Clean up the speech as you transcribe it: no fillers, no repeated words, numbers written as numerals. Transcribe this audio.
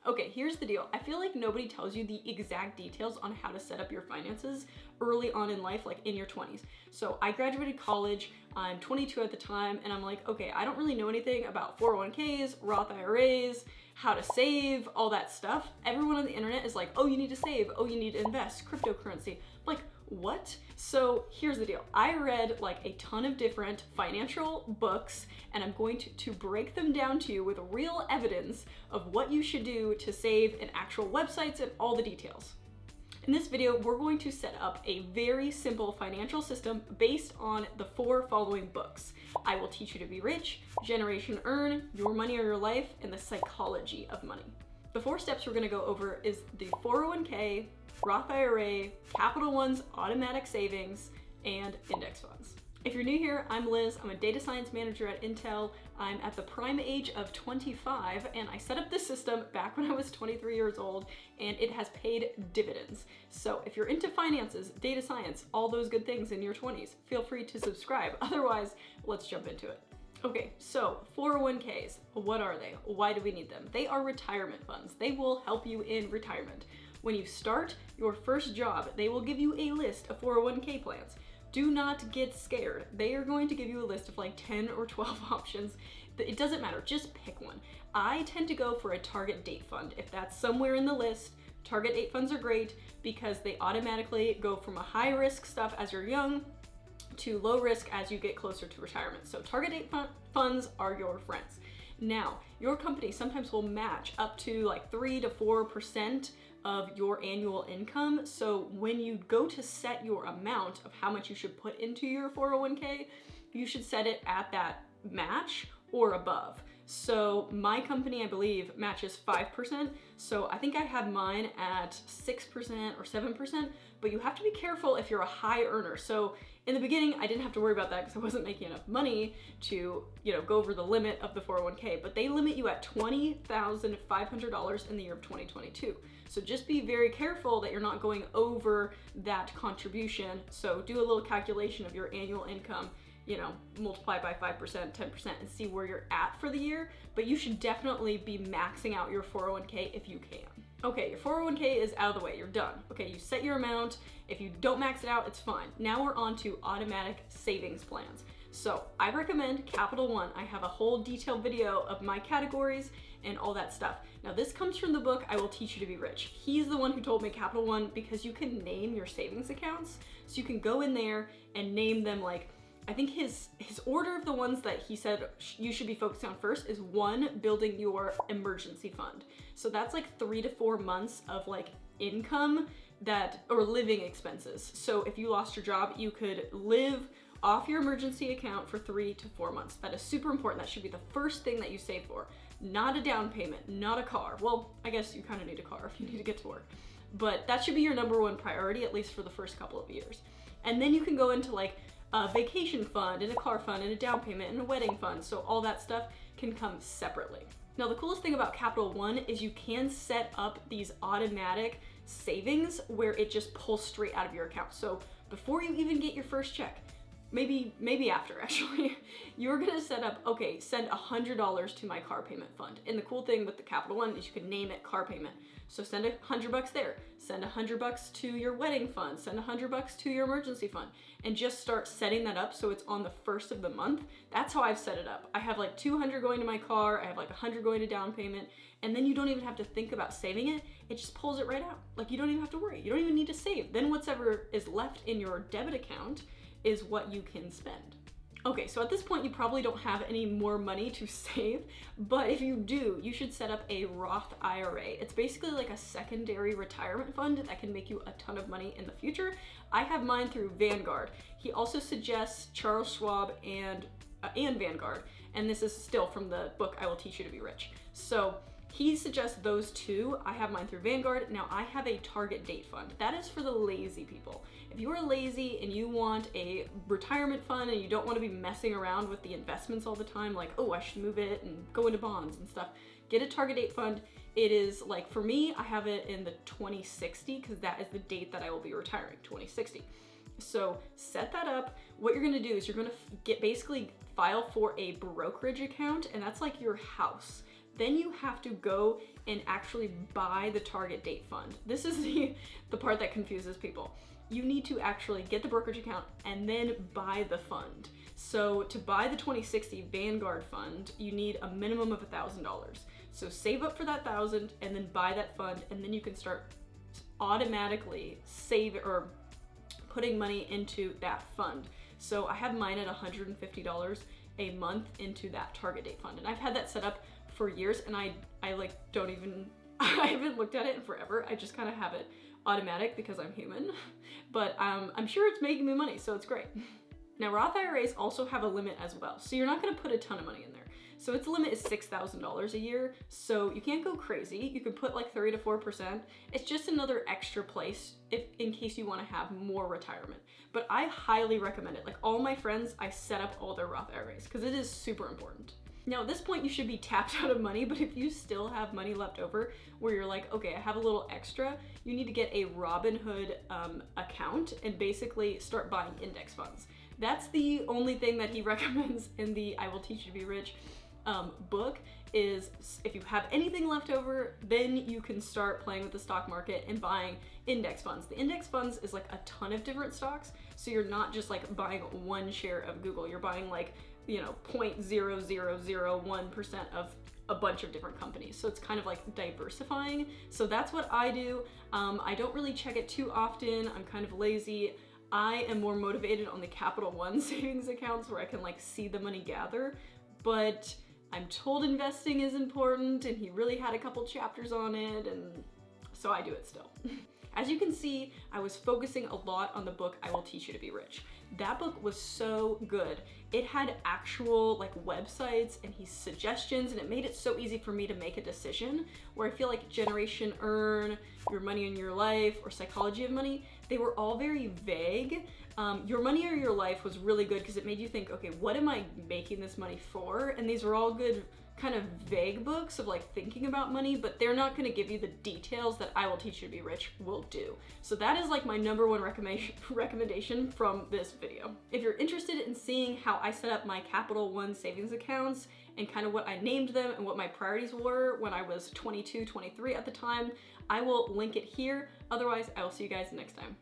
Okay, here's the deal. I feel like nobody tells you the exact details on how to set up your finances early on in life, like in your 20s. So I graduated college, I'm 22 at the time, and I'm like, okay, I don't really know anything about 401ks, Roth IRAs, how to save, all that stuff. Everyone on the internet is like, oh, you need to save, oh, you need to invest, cryptocurrency. Like, what? So here's the deal. I read like a ton of different financial books, and I'm going to break them down to you with real evidence of what you should do to save and actual websites and all the details. In this video, we're going to set up a very simple financial system based on the 4 following books. I will teach you to be rich, Generation Earn, Your Money or Your Life, and the Psychology of Money. The 4 steps we're gonna go over is the 401k, Roth IRA, CapitalOne's automatic savings, and index funds. If you're new here, I'm Liz. I'm a data science manager at Intel. I'm at the prime age of 25, and I set up this system back when I was 23 years old, and it has paid dividends. So if you're into finances, data science, all those good things in your 20s, feel free to subscribe. Otherwise, let's jump into it. Okay, so 401ks, what are they? Why do we need them? They are retirement funds. They will help you in retirement. When you start your first job, they will give you a list of 401k plans. Do not get scared. They are going to give you a list of like 10 or 12 options. It doesn't matter, just pick one. I tend to go for a target date fund. If that's somewhere in the list, target date funds are great because they automatically go from a high risk stuff as you're young to low risk as you get closer to retirement. So target date funds are your friends. Now, your company sometimes will match up to like 3 to 4% of your annual income. So when you go to set your amount of how much you should put into your 401k, you should set it at that match or above. So my company, I believe, matches 5%. So I think I have mine at 6% or 7%, but you have to be careful if you're a high earner. So in the beginning, I didn't have to worry about that because I wasn't making enough money to, go over the limit of the 401k, but they limit you at $20,500 in the year of 2022. So just be very careful that you're not going over that contribution. So do a little calculation of your annual income, multiply by 5%, 10%, and see where you're at for the year. But you should definitely be maxing out your 401k if you can. Okay, your 401k is out of the way, you're done. Okay, you set your amount. If you don't max it out, it's fine. Now we're on to automatic savings plans. So I recommend CapitalOne. I have a whole detailed video of my categories and all that stuff. Now this comes from the book, I Will Teach You to Be Rich. He's the one who told me CapitalOne because you can name your savings accounts. So you can go in there and name them like, I think his order of the ones that he said you should be focused on first is 1, building your emergency fund. So that's like 3 to 4 months of like income or living expenses. So if you lost your job, you could live off your emergency account for 3 to 4 months. That is super important. That should be the first thing that you save for. Not a down payment, not a car. Well, I guess you kind of need a car if you need to get to work. But that should be your number 1 priority, at least for the first couple of years. And then you can go into like a vacation fund and a car fund and a down payment and a wedding fund. So all that stuff can come separately. Now, the coolest thing about CapitalOne is you can set up these automatic savings where it just pulls straight out of your account. So before you even get your first check, maybe after actually, you're gonna set up, okay, send $100 to my car payment fund. And the cool thing with the CapitalOne is you can name it car payment. So send $100 there, send $100 to your wedding fund, send $100 to your emergency fund, and just start setting that up so it's on the first of the month. That's how I've set it up. I have like 200 going to my car, I have like 100 going to down payment, and then you don't even have to think about saving it. It just pulls it right out. Like you don't even have to worry. You don't even need to save. Then whatever is left in your debit account is what you can spend. Okay, so at this point, you probably don't have any more money to save, but if you do, you should set up a Roth IRA. It's basically like a secondary retirement fund that can make you a ton of money in the future. I have mine through Vanguard. He also suggests Charles Schwab and Vanguard, and this is still from the book, I Will Teach You to Be Rich. So he suggests those 2. I have mine through Vanguard. Now I have a target date fund. That is for the lazy people. If you are lazy and you want a retirement fund and you don't want to be messing around with the investments all the time, like, oh, I should move it and go into bonds and stuff, get a target date fund. It is like, for me, I have it in the 2060 because that is the date that I will be retiring, 2060. So set that up. What you're gonna do is you're gonna basically file for a brokerage account, and that's like your house. then you have to go and actually buy the target date fund. This is the part that confuses people. You need to actually get the brokerage account and then buy the fund. So to buy the 2060 Vanguard fund, you need a minimum of $1,000. So save up for that $1,000 and then buy that fund, and then you can start automatically putting money into that fund. So I have mine at $150 a month into that target date fund, and I've had that set up for years, and I like don't even I haven't looked at it in forever. I just kind of have it automatic because I'm human, but I'm sure it's making me money, so it's great. Now, Roth IRAs also have a limit as well, so you're not going to put a ton of money in there. So its limit is $6,000 a year, so you can't go crazy. You can put like 3 to 4%. It's just another extra place in case you want to have more retirement. But I highly recommend it. Like all my friends, I set up all their Roth IRAs because it is super important. Now at this point you should be tapped out of money, but if you still have money left over where you're like, okay, I have a little extra, you need to get a Robinhood account and basically start buying index funds. That's the only thing that he recommends in the I Will Teach You to Be Rich book, is if you have anything left over, then you can start playing with the stock market and buying index funds. The index funds is like a ton of different stocks, so you're not just like buying one share of Google, you're buying like, you know, 0.0001% of a bunch of different companies. So it's kind of like diversifying. So that's what I do. I don't really check it too often. I'm kind of lazy. I am more motivated on the CapitalOne savings accounts where I can like see the money gather, but I'm told investing is important and he really had a couple chapters on it, and so I do it still. As you can see, I was focusing a lot on the book I Will Teach You to Be Rich. That book was so good. It had actual like websites and his suggestions, and it made it so easy for me to make a decision, where I feel like Generation Earn, Your Money in Your Life, or Psychology of Money, they were all very vague. Your Money or Your Life was really good because it made you think, okay, what am I making this money for? And these were all good kind of vague books of like thinking about money, but they're not going to give you the details that I Will Teach You to Be Rich will do. So that is like my #1 recommendation from this video. If you're interested in seeing how I set up my CapitalOne savings accounts and kind of what I named them and what my priorities were when I was 22, 23 at the time, I will link it here. Otherwise, I will see you guys next time.